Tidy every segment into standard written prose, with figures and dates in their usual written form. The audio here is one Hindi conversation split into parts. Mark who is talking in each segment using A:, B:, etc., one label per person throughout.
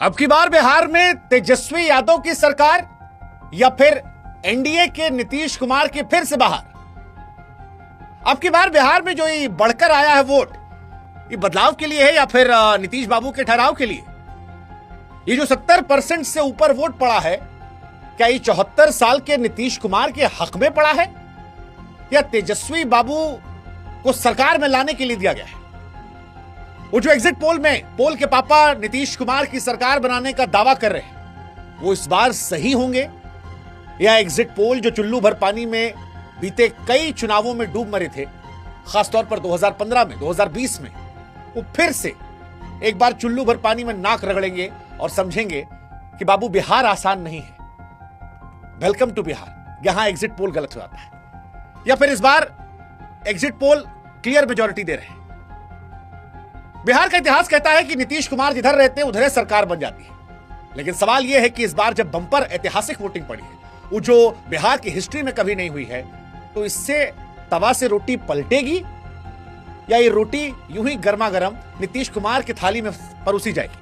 A: अब की बार बिहार में तेजस्वी यादव की सरकार या फिर एनडीए के नीतीश कुमार की फिर से बाहर। अब की बार बिहार में जो ये बढ़कर आया है वोट, ये बदलाव के लिए है या फिर नीतीश बाबू के ठहराव के लिए? ये जो 70% से ऊपर वोट पड़ा है, क्या ये 74 साल के नीतीश कुमार के हक में पड़ा है या तेजस्वी बाबू को सरकार में लाने के लिए दिया गया है? वो जो एग्जिट पोल में पोल के पापा नीतीश कुमार की सरकार बनाने का दावा कर रहे हैं, वो इस बार सही होंगे या एग्जिट पोल जो चुल्लू भर पानी में बीते कई चुनावों में डूब मरे थे, खासतौर पर 2015 में, 2020 में, वो फिर से एक बार चुल्लू भर पानी में नाक रगड़ेंगे और समझेंगे कि बाबू बिहार आसान नहीं है, वेलकम टू बिहार, यहां एग्जिट पोल गलत हो जाता है। या फिर इस बार एग्जिट पोल क्लियर मेजॉरिटी दे रहे हैं। बिहार का इतिहास कहता है कि नीतीश कुमार जिधर रहते हैं उधर सरकार बन जाती है, लेकिन सवाल यह है कि इस बार जब बंपर ऐतिहासिक वोटिंग पड़ी है, वो जो बिहार की हिस्ट्री में कभी नहीं हुई है, तो इससे तवा से रोटी पलटेगी या ये रोटी यूं ही गर्मा गर्म नीतीश कुमार की थाली में परोसी जाएगी?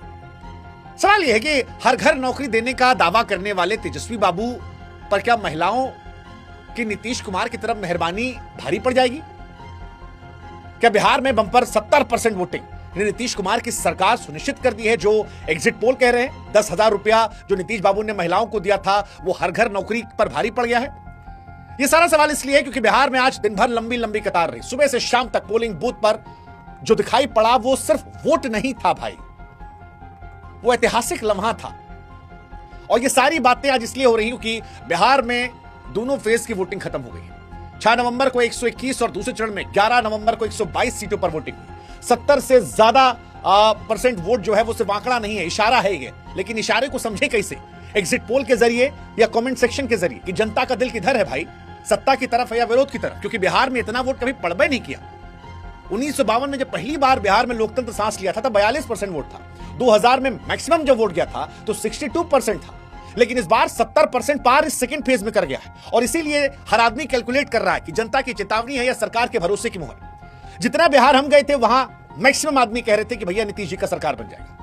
A: सवाल यह है कि हर घर नौकरी देने का दावा करने वाले तेजस्वी बाबू पर क्या महिलाओं की नीतीश कुमार की तरफ मेहरबानी भारी पड़ जाएगी? क्या बिहार में बंपर 70% वोटिंग नीतीश कुमार की सरकार सुनिश्चित कर दी है, जो एग्जिट पोल कह रहे हैं 10,000 रुपया जो नीतीश बाबू ने महिलाओं को दिया था वो हर घर नौकरी पर भारी पड़ गया है? ये सारा सवाल इसलिए है क्योंकि बिहार में आज दिन भर लंबी लंबी कतार रही। सुबह से शाम तक पोलिंग बूथ पर जो दिखाई पड़ा वो सिर्फ वोट नहीं था भाई, वो ऐतिहासिक लम्हा था। और ये सारी बातें आज इसलिए हो रही क्योंकि बिहार में दोनों फेज की वोटिंग खत्म हो गई है। 6 नवंबर को 121 और दूसरे चरण में 11 नवंबर को 122 सीटों पर वोटिंग हुई। 70 से ज्यादा परसेंट वोट जो है वो सिर्फ आंकड़ा नहीं है, इशारा है ये। लेकिन इशारे को समझे कैसे? एग्जिट पोल के जरिए या कमेंट सेक्शन के जरिए कि जनता का दिल किधर है भाई, सत्ता की तरफ है या विरोध की तरफ? क्योंकि बिहार में इतना वोट कभी पड़बे नहीं किया। 1952 में जब पहली बार बिहार में लोकतंत्र सांस लिया था तब 42% वोट था। 2000 में मैक्सिमम जब वोट गया था तो 62% था। लेकिन इस बार 70% पार इस सेकंड फेज में कर गया है। और इसीलिए हर आदमी कैलकुलेट कर रहा है कि जनता की चेतावनी है या सरकार के भरोसे की मुहर। जितना बिहार हम गए थे वहां मैक्सिमम आदमी कह रहे थे कि भैया नीतीश जी का सरकार बन जाएगा।